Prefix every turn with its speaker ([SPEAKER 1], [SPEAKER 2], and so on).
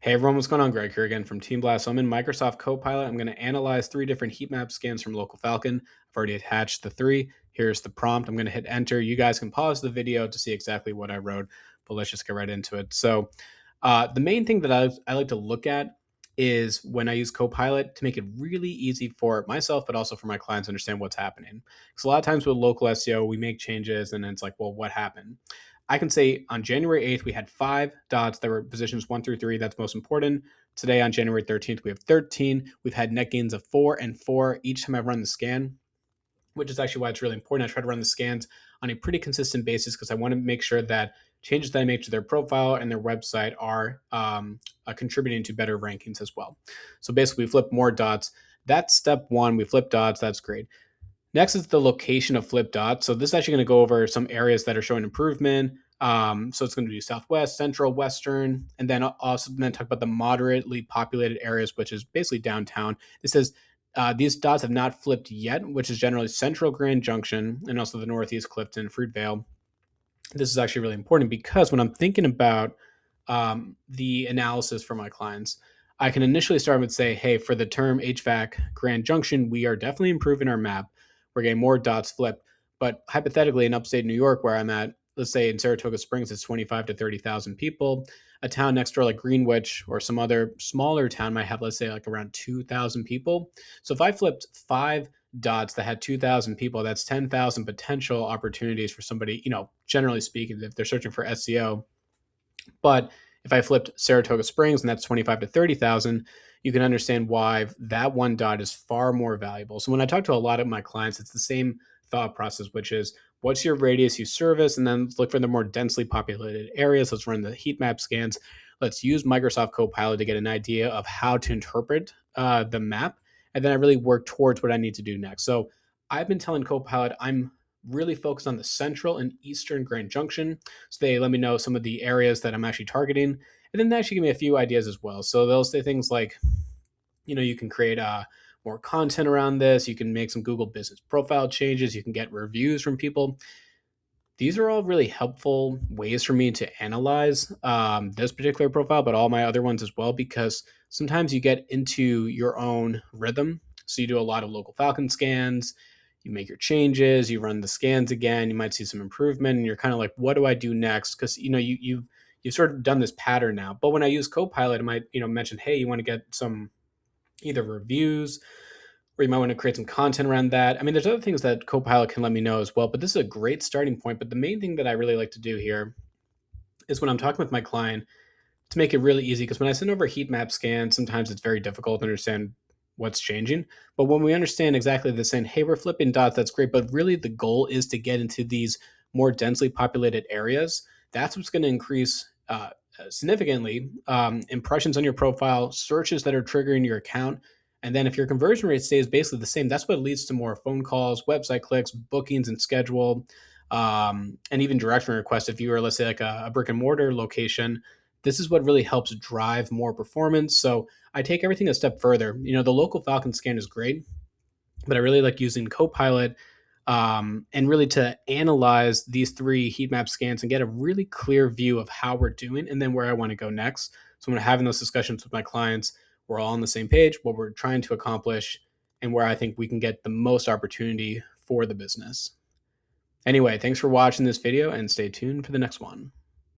[SPEAKER 1] Hey everyone, what's going on? Greg here again from Team Blast. So I'm in Microsoft Copilot. I'm going to analyze 3 different heat map scans from Local Falcon. I've already attached the 3. Here's the prompt. I'm going to hit enter. You guys can pause the video to see exactly what I wrote, but let's just get right into it. So the main thing that I like to look at is when I use Copilot to make it really easy for myself, but also for my clients to understand what's happening. Because a lot of times with local SEO, we make changes and then it's like, well, what happened? I can say on January 8th, we had 5 dots that were positions 1 through 3. That's most important. Today on January 13th, we have 13. We've had net gains of 4 and 4 each time I run the scan, which is actually why it's really important. I try to run the scans on a pretty consistent basis because I want to make sure that changes that I make to their profile and their website are contributing to better rankings as well. So basically, we flip more dots. That's step one. We flip dots. That's great. Next is the location of flip dots. So this is actually going to go over some areas that are showing improvement. So it's going to be Southwest, Central, Western, and then also then talk about the moderately populated areas, which is basically downtown. It says these dots have not flipped yet, which is generally Central Grand Junction and also the Northeast Clifton, Fruitvale. This is actually really important because when I'm thinking about the analysis for my clients, I can initially start with say, hey, for the term HVAC Grand Junction, we are definitely improving our map. We're getting more dots flipped. But hypothetically, in upstate New York, where I'm at, let's say in Saratoga Springs, it's 25 to 30,000 people. A town next door like Greenwich or some other smaller town might have, let's say, like around 2,000 people. So if I flipped 5 dots that had 2,000 people, that's 10,000 potential opportunities for somebody, generally speaking, if they're searching for SEO. But if I flipped Saratoga Springs and that's 25 to 30,000, you can understand why that one dot is far more valuable. So when I talk to a lot of my clients, it's the same thought process, which is what's your radius you service? And then let's look for the more densely populated areas. Let's run the heat map scans. Let's use Microsoft Copilot to get an idea of how to interpret the map. And then I really work towards what I need to do next. So I've been telling Copilot I'm really focused on the central and eastern Grand Junction. So they let me know some of the areas that I'm actually targeting. And then they actually give me a few ideas as well. So they'll say things like, you can create more content around this. You can make some Google business profile changes. You can get reviews from people. These are all really helpful ways for me to analyze this particular profile, but all my other ones as well, because sometimes you get into your own rhythm. So you do a lot of local Falcon scans, you make your changes, you run the scans again, you might see some improvement, and you're kind of like, what do I do next? Because you've sort of done this pattern now. But when I use Copilot, I might mention, hey, you want to get some either reviews or you might want to create some content around that. I mean, there's other things that Copilot can let me know as well, but this is a great starting point. But the main thing that I really like to do here is when I'm talking with my client to make it really easy, because when I send over heat map scans, sometimes it's very difficult to understand what's changing. But when we understand exactly the saying, hey, we're flipping dots, that's great. But really the goal is to get into these more densely populated areas. That's what's going to increase significantly impressions on your profile, searches that are triggering your account. And then if your conversion rate stays basically the same, that's what leads to more phone calls, website clicks, bookings and schedule, and even direction requests. If you are, let's say, like a brick and mortar location, this is what really helps drive more performance. So I take everything a step further. The local Falcon scan is great, but I really like using Copilot and really to analyze these 3 heat map scans and get a really clear view of how we're doing and then where I want to go next. So when I'm having those discussions with my clients, we're all on the same page, what we're trying to accomplish, and where I think we can get the most opportunity for the business. Anyway, thanks for watching this video and stay tuned for the next one.